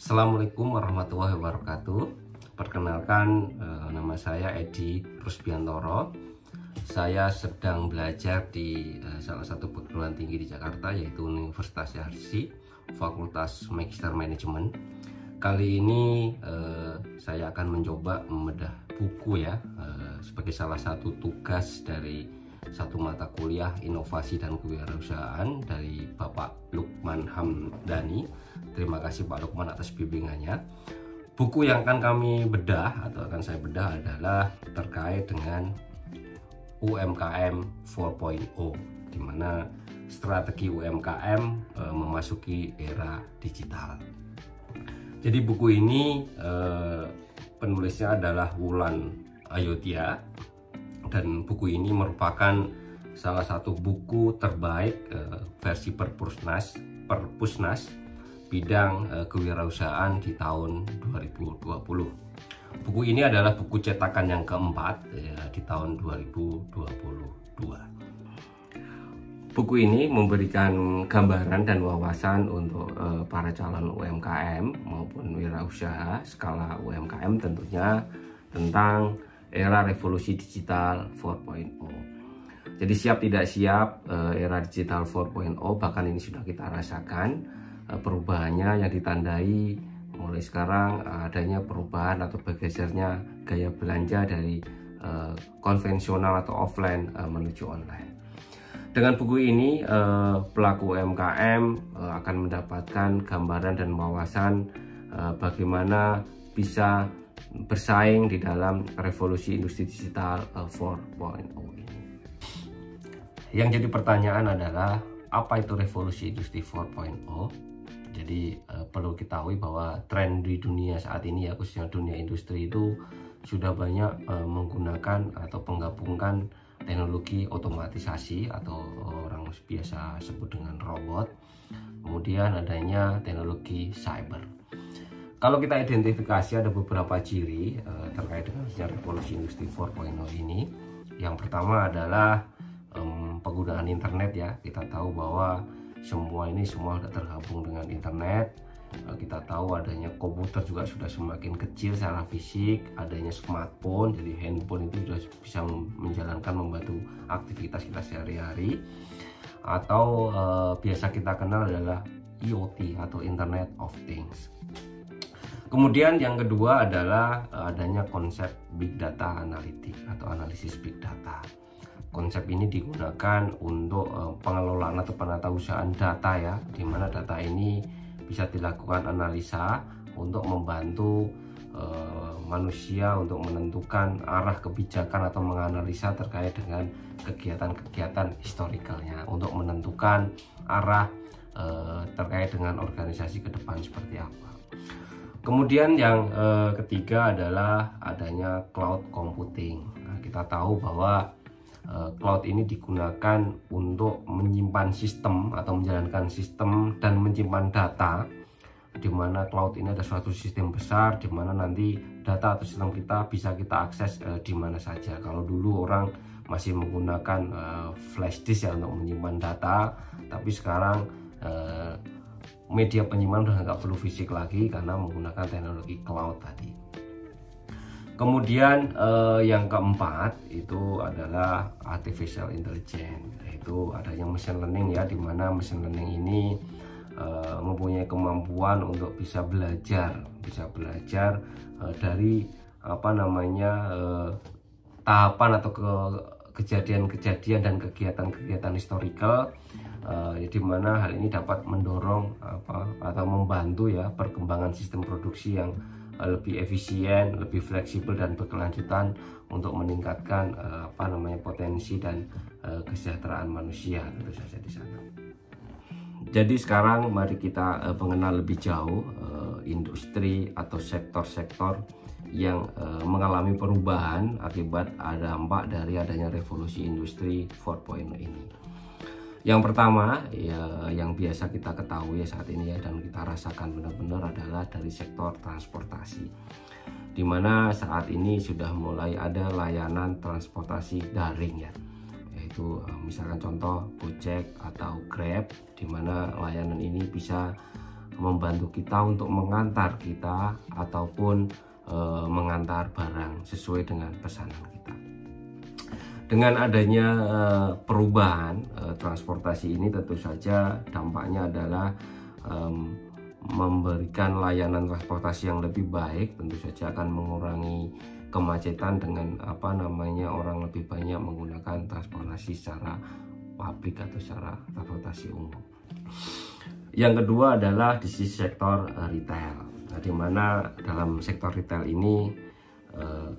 Assalamualaikum warahmatullahi wabarakatuh. Perkenalkan, nama saya Edi Rusbiantoro. Saya sedang belajar di salah satu perguruan tinggi di Jakarta, yaitu Universitas Yarsi, Fakultas Magister Manajemen. Kali ini saya akan mencoba membedah buku ya, sebagai salah satu tugas dari satu mata kuliah inovasi dan kewirausahaan dari Bapak Lukman Hamdani. Terima kasih Pak Lukman atas bimbingannya. Buku yang akan kami bedah atau akan saya bedah adalah terkait dengan UMKM 4.0, di mana strategi UMKM memasuki era digital. Jadi buku ini penulisnya adalah Wulan Ayodhya, dan buku ini merupakan salah satu buku terbaik versi Perpusnas bidang kewirausahaan di tahun 2020. Buku ini adalah buku cetakan yang keempat ya, di tahun 2022. Buku ini memberikan gambaran dan wawasan untuk para calon UMKM maupun wirausaha skala UMKM tentunya tentang era revolusi digital 4.0. Jadi siap tidak siap era digital 4.0, bahkan ini sudah kita rasakan perubahannya yang ditandai mulai sekarang adanya perubahan atau bergesernya gaya belanja dari konvensional atau offline menuju online. Dengan buku ini pelaku UMKM akan mendapatkan gambaran dan wawasan bagaimana bisa bersaing di dalam revolusi industri digital 4.0 ini. Yang jadi pertanyaan adalah, apa itu revolusi industri 4.0? Jadi perlu ketahui bahwa tren di dunia saat ini ya, khususnya dunia industri itu sudah banyak menggunakan atau menggabungkan teknologi otomatisasi atau orang biasa sebut dengan robot, kemudian adanya teknologi cyber. Kalau kita identifikasi ada beberapa ciri terkait dengan revolusi industri 4.0 ini. Yang pertama adalah penggunaan internet ya. Kita tahu bahwa semua sudah tergabung dengan internet. Kita tahu adanya komputer juga sudah semakin kecil secara fisik, adanya smartphone, jadi handphone itu sudah bisa membantu aktivitas kita sehari-hari. Atau biasa kita kenal adalah IoT atau Internet of Things. Kemudian yang kedua adalah adanya konsep big data analitik atau analisis big data. Konsep ini digunakan untuk pengelolaan atau penatausahaan data ya, di mana data ini bisa dilakukan analisa untuk membantu manusia untuk menentukan arah kebijakan atau menganalisa terkait dengan kegiatan-kegiatan historikalnya, untuk menentukan arah terkait dengan organisasi ke depan seperti apa. Kemudian yang ketiga adalah adanya cloud computing. Nah, kita tahu bahwa cloud ini digunakan untuk menyimpan sistem atau menjalankan sistem dan menyimpan data, di mana cloud ini ada suatu sistem besar di mana nanti data atau sistem kita bisa kita akses di mana saja. Kalau dulu orang masih menggunakan flash disk ya untuk menyimpan data, tapi sekarang media penyimpanan udah nggak perlu fisik lagi karena menggunakan teknologi cloud tadi. Kemudian yang keempat itu adalah artificial intelligence, yaitu adanya machine learning ya, di mana machine learning ini mempunyai kemampuan untuk bisa belajar dari tahapan atau kejadian-kejadian dan kegiatan-kegiatan historical, di mana hal ini dapat mendorong atau membantu ya perkembangan sistem produksi yang lebih efisien, lebih fleksibel dan berkelanjutan untuk meningkatkan potensi dan kesejahteraan manusia tentu saja di sana. Jadi sekarang mari kita mengenal lebih jauh industri atau sektor-sektor yang mengalami perubahan akibat dampak dari adanya revolusi industri 4.0 ini. Yang pertama ya, yang biasa kita ketahui saat ini ya, dan kita rasakan benar-benar adalah dari sektor transportasi, di mana saat ini sudah mulai ada layanan transportasi daring ya, yaitu misalkan contoh Gojek atau Grab, di mana layanan ini bisa membantu kita untuk mengantar kita ataupun mengantar barang sesuai dengan pesanan kita. Dengan adanya perubahan transportasi ini, tentu saja dampaknya adalah memberikan layanan transportasi yang lebih baik, tentu saja akan mengurangi kemacetan dengan orang lebih banyak menggunakan transportasi secara publik atau secara transportasi umum. Yang kedua adalah di sisi sektor retail, di mana dalam sektor retail ini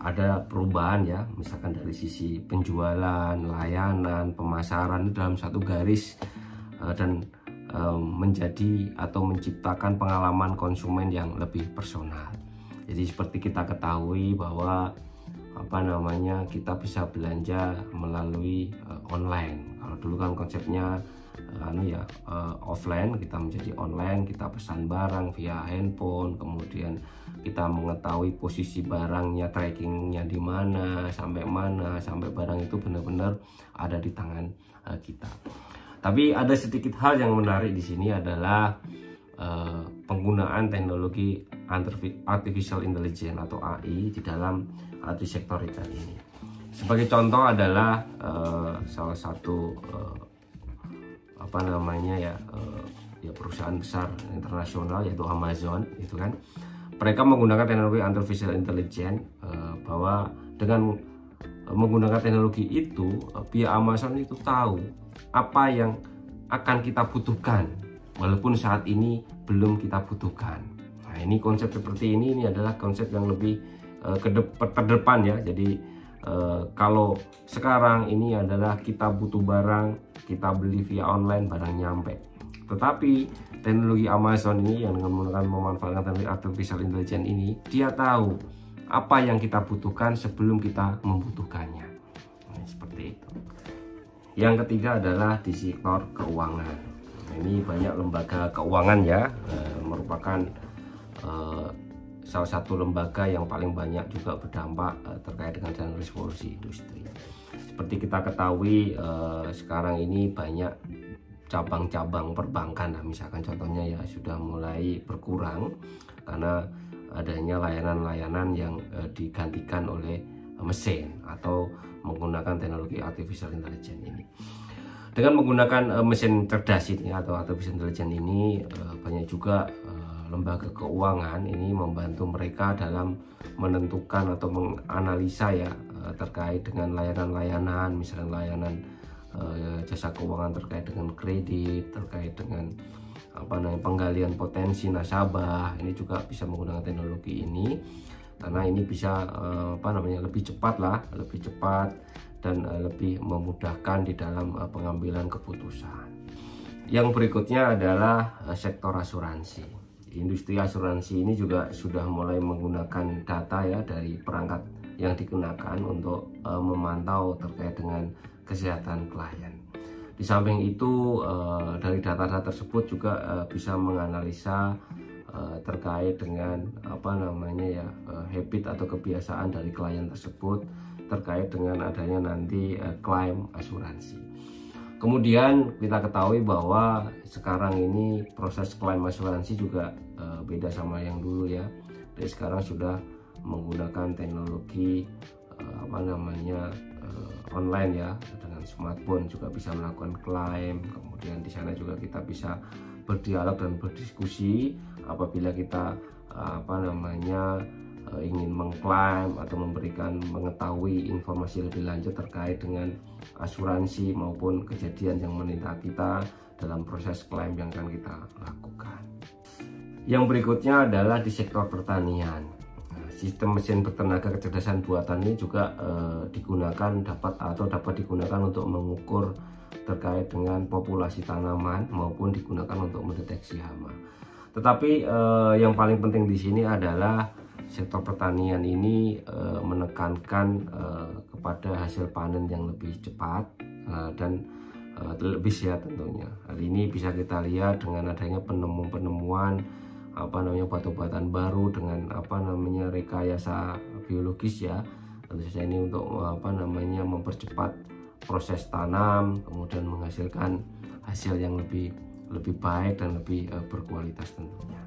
ada perubahan ya, misalkan dari sisi penjualan, layanan, pemasaran dalam satu garis dan menjadi atau menciptakan pengalaman konsumen yang lebih personal. Jadi seperti kita ketahui bahwa kita bisa belanja melalui online. Kalau dulu kan konsepnya offline, kita menjadi online, kita pesan barang via handphone, kemudian kita mengetahui posisi barangnya, trackingnya di mana, sampai barang itu benar-benar ada di tangan kita. Tapi ada sedikit hal yang menarik di sini adalah penggunaan teknologi artificial intelligence atau AI di dalam di sektor retail ini. Sebagai contoh adalah salah satu perusahaan besar internasional yaitu Amazon, itu kan mereka menggunakan teknologi artificial intelligence, bahwa dengan menggunakan teknologi itu pihak Amazon itu tahu apa yang akan kita butuhkan walaupun saat ini belum kita butuhkan. Nah, ini konsep seperti ini adalah konsep yang lebih terdepan ya. Jadi kalau sekarang ini adalah kita butuh barang, kita beli via online, barang nyampe. Tetapi teknologi Amazon ini yang dengan memanfaatkan teknologi artificial intelligence ini, dia tahu apa yang kita butuhkan sebelum kita membutuhkannya. Nah, seperti itu. Yang ketiga adalah di sektor keuangan. Ini banyak lembaga keuangan ya, merupakan salah satu lembaga yang paling banyak juga berdampak terkait dengan revolusi industri. Seperti kita ketahui sekarang ini banyak cabang-cabang perbankan, misalkan contohnya ya sudah mulai berkurang karena adanya layanan-layanan yang digantikan oleh mesin atau menggunakan teknologi artificial intelligence ini. Dengan menggunakan mesin cerdas ini atau artificial intelligence ini, banyak juga lembaga keuangan ini membantu mereka dalam menentukan atau menganalisa ya terkait dengan layanan-layanan, misalnya layanan jasa keuangan terkait dengan kredit, terkait dengan penggalian potensi nasabah. Ini juga bisa menggunakan teknologi ini karena ini bisa lebih cepat dan lebih memudahkan di dalam pengambilan keputusan. Yang berikutnya adalah sektor asuransi. Industri asuransi ini juga sudah mulai menggunakan data ya dari perangkat yang digunakan untuk memantau terkait dengan kesehatan klien. Di samping itu dari data-data tersebut juga bisa menganalisa terkait dengan habit atau kebiasaan dari klien tersebut terkait dengan adanya nanti klaim asuransi. Kemudian kita ketahui bahwa sekarang ini proses klaim asuransi juga beda sama yang dulu ya. Jadi sekarang sudah menggunakan teknologi online ya, dengan smartphone juga bisa melakukan klaim. Kemudian di sana juga kita bisa berdialog dan berdiskusi apabila kita ingin mengklaim atau mengetahui informasi lebih lanjut terkait dengan asuransi maupun kejadian yang menimpa kita dalam proses klaim yang akan kita lakukan. Yang berikutnya adalah di sektor pertanian. Sistem mesin bertenaga kecerdasan buatan ini juga dapat digunakan untuk mengukur terkait dengan populasi tanaman maupun digunakan untuk mendeteksi hama. Tetapi yang paling penting di sini adalah sektor pertanian ini menekankan kepada hasil panen yang lebih cepat dan lebih sehat tentunya. Hal ini bisa kita lihat dengan adanya penemuan obat-obatan baru dengan rekayasa biologis ya. Tentu saja ini untuk mempercepat proses tanam, kemudian menghasilkan hasil yang lebih lebih baik dan lebih berkualitas tentunya.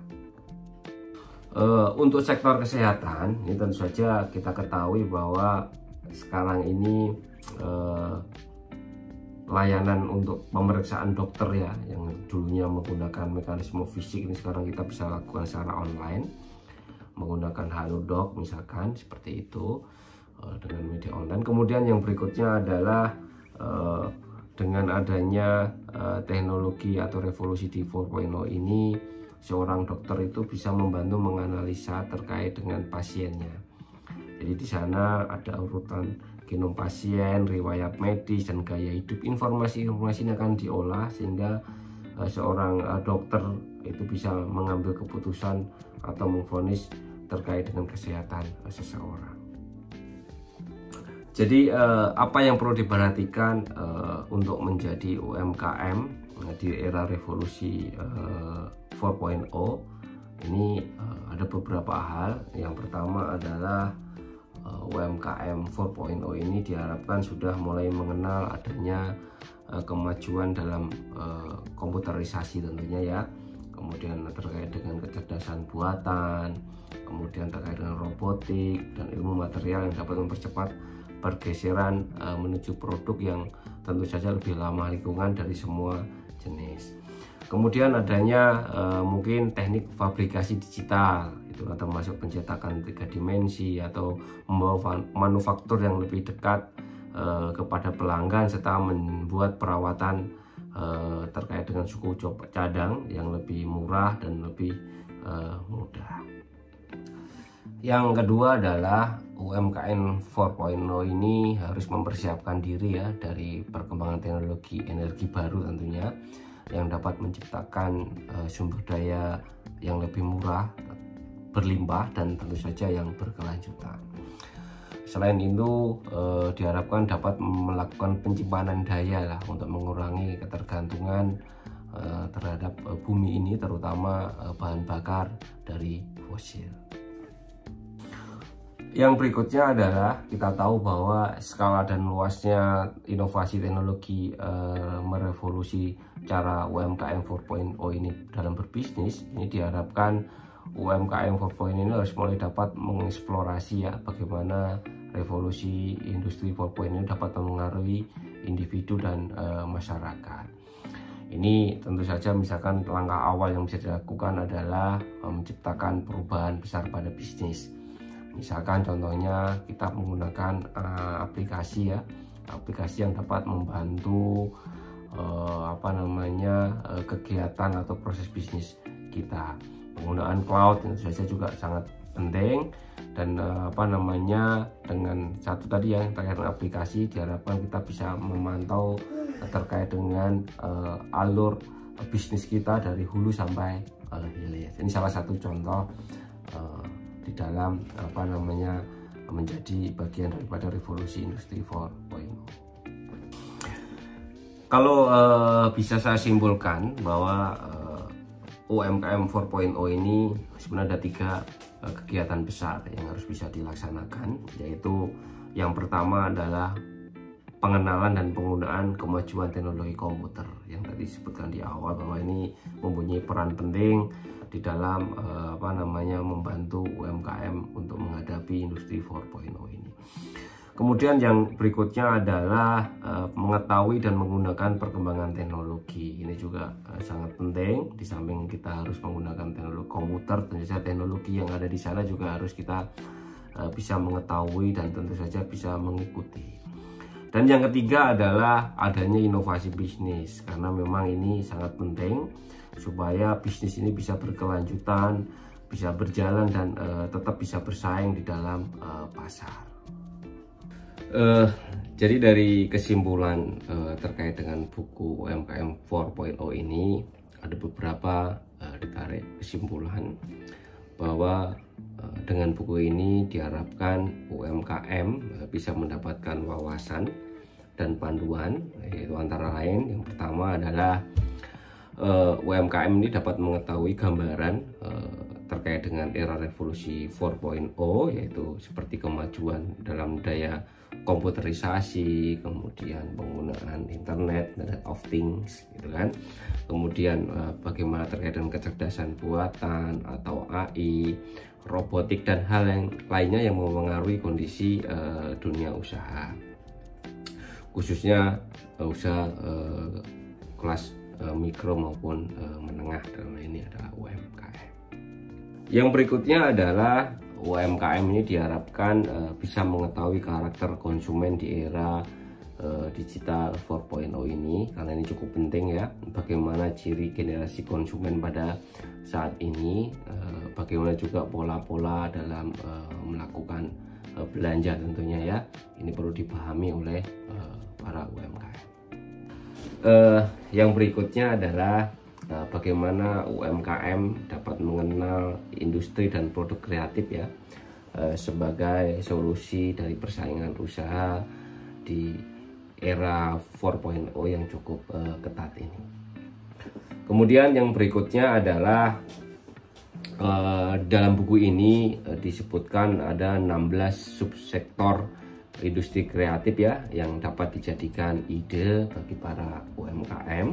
Untuk sektor kesehatan ini tentu saja kita ketahui bahwa sekarang ini layanan untuk pemeriksaan dokter ya, yang dulunya menggunakan mekanisme fisik, ini sekarang kita bisa lakukan secara online menggunakan Halodoc misalkan, seperti itu, dengan media online. Kemudian yang berikutnya adalah dengan adanya teknologi atau revolusi di 4.0 ini, seorang dokter itu bisa membantu menganalisa terkait dengan pasiennya. Jadi di sana ada urutan genom pasien, riwayat medis, dan gaya hidup. Informasi-informasi ini akan diolah sehingga seorang dokter itu bisa mengambil keputusan atau memvonis terkait dengan kesehatan seseorang. Jadi apa yang perlu diperhatikan untuk menjadi UMKM di era revolusi 4.0 ini, ada beberapa hal. Yang pertama adalah UMKM 4.0 ini diharapkan sudah mulai mengenal adanya kemajuan dalam komputerisasi tentunya ya, kemudian terkait dengan kecerdasan buatan, kemudian terkait dengan robotik dan ilmu material yang dapat mempercepat pergeseran menuju produk yang tentu saja lebih ramah lingkungan dari semua jenis. Kemudian adanya mungkin teknik fabrikasi digital, itu termasuk pencetakan 3 dimensi atau membawa manufaktur yang lebih dekat kepada pelanggan, serta membuat perawatan terkait dengan suku cadang yang lebih murah dan lebih mudah. Yang kedua adalah UMKM 4.0 ini harus mempersiapkan diri ya dari perkembangan teknologi energi baru tentunya, yang dapat menciptakan sumber daya yang lebih murah, berlimpah, dan tentu saja yang berkelanjutan. Selain itu diharapkan dapat melakukan penyimpanan daya lah untuk mengurangi ketergantungan terhadap bumi ini, terutama bahan bakar dari fosil. Yang berikutnya adalah kita tahu bahwa skala dan luasnya inovasi teknologi merevolusi cara UMKM 4.0 ini dalam berbisnis. Ini diharapkan UMKM 4.0 ini harus mulai dapat mengeksplorasi ya bagaimana revolusi industri 4.0 ini dapat mempengaruhi individu dan masyarakat. Ini tentu saja misalkan langkah awal yang bisa dilakukan adalah menciptakan perubahan besar pada bisnis. Misalkan contohnya kita menggunakan aplikasi ya, aplikasi yang dapat membantu kegiatan atau proses bisnis kita. Penggunaan cloud tentu saja juga sangat penting, dan dengan satu tadi yang terkait dengan aplikasi, diharapkan kita bisa memantau terkait dengan alur bisnis kita dari hulu sampai hilir. Ini salah satu contoh di dalam menjadi bagian daripada revolusi industri 4.0. Kalau bisa saya simpulkan bahwa UMKM 4.0 ini sebenarnya ada 3 kegiatan besar yang harus bisa dilaksanakan, yaitu yang pertama adalah pengenalan dan penggunaan kemajuan teknologi komputer yang tadi disebutkan di awal, bahwa ini mempunyai peran penting di dalam membantu UMKM untuk menghadapi industri 4.0 ini. Kemudian yang berikutnya adalah mengetahui dan menggunakan perkembangan teknologi. Ini juga sangat penting. Di samping kita harus menggunakan teknologi komputer, tentu saja teknologi yang ada di sana juga harus kita bisa mengetahui dan tentu saja bisa mengikuti. Dan yang ketiga adalah adanya inovasi bisnis, karena memang ini sangat penting supaya bisnis ini bisa berkelanjutan, bisa berjalan, dan tetap bisa bersaing di dalam pasar. Jadi dari kesimpulan terkait dengan buku UMKM 4.0 ini, ada beberapa ditarik kesimpulan bahwa dengan buku ini diharapkan UMKM bisa mendapatkan wawasan dan panduan, yaitu antara lain yang pertama adalah UMKM ini dapat mengetahui gambaran terkait dengan era revolusi 4.0, yaitu seperti kemajuan dalam daya komputerisasi, kemudian penggunaan internet of things gitu kan, kemudian bagaimana terkait dengan kecerdasan buatan atau AI, robotik dan hal yang lainnya yang mempengaruhi kondisi dunia usaha, khususnya usaha kelas mikro maupun menengah, dalam ini adalah UMKM. Yang berikutnya adalah UMKM ini diharapkan bisa mengetahui karakter konsumen di era digital 4.0 ini, karena ini cukup penting ya, bagaimana ciri generasi konsumen pada saat ini, bagaimana juga pola-pola dalam melakukan belanja tentunya ya, ini perlu dipahami oleh para UMKM. Yang berikutnya adalah bagaimana UMKM dapat mengenal industri dan produk kreatif ya, sebagai solusi dari persaingan usaha di era 4.0 yang cukup ketat ini. Kemudian yang berikutnya adalah dalam buku ini disebutkan ada 16 subsektor industri kreatif ya, yang dapat dijadikan ide bagi para UMKM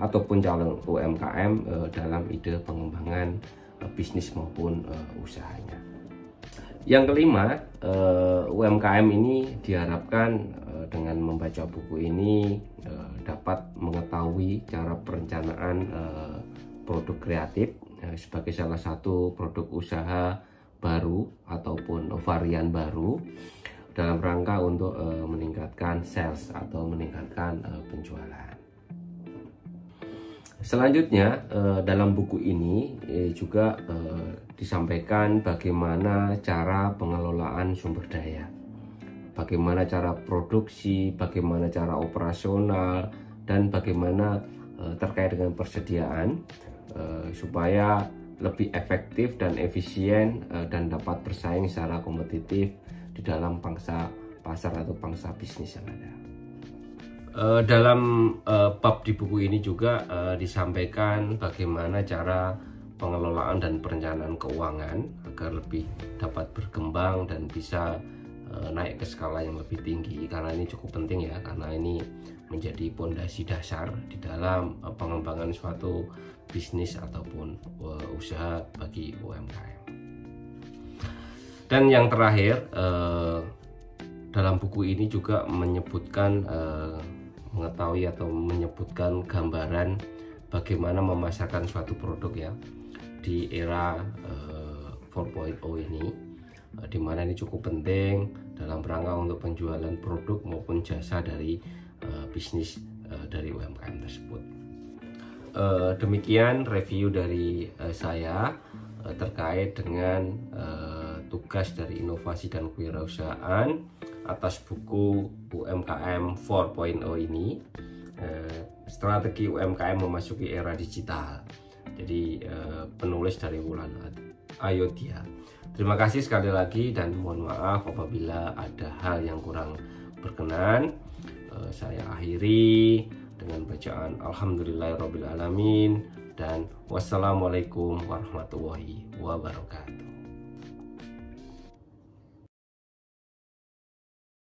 ataupun calon UMKM dalam ide pengembangan bisnis maupun usahanya. Yang kelima, UMKM ini diharapkan dengan membaca buku ini dapat mengetahui cara perencanaan produk kreatif sebagai salah satu produk usaha baru ataupun varian baru dalam rangka untuk meningkatkan sales atau meningkatkan penjualan. Selanjutnya dalam buku ini juga disampaikan bagaimana cara pengelolaan sumber daya, bagaimana cara produksi, bagaimana cara operasional, dan bagaimana terkait dengan persediaan supaya lebih efektif dan efisien dan dapat bersaing secara kompetitif di dalam pangsa pasar atau pangsa bisnis yang ada. Dalam bab di buku ini juga disampaikan bagaimana cara pengelolaan dan perencanaan keuangan agar lebih dapat berkembang dan bisa naik ke skala yang lebih tinggi, karena ini cukup penting ya, karena ini menjadi pondasi dasar di dalam pengembangan suatu bisnis ataupun usaha bagi UMKM. Dan yang terakhir, dalam buku ini juga menyebutkan mengetahui atau menyebutkan gambaran bagaimana memasarkan suatu produk ya di era 4.0 ini, di mana ini cukup penting dalam rangka untuk penjualan produk maupun jasa dari bisnis dari UMKM tersebut. Demikian review dari saya terkait dengan tugas dari inovasi dan kewirausahaan atas buku UMKM 4.0 ini, strategi UMKM memasuki era digital. Jadi penulis dari Wulan Ayodhya. Terima kasih sekali lagi dan mohon maaf apabila ada hal yang kurang berkenan. Saya akhiri dengan bacaan Alhamdulillahirabbil alamin dan wassalamualaikum warahmatullahi wabarakatuh.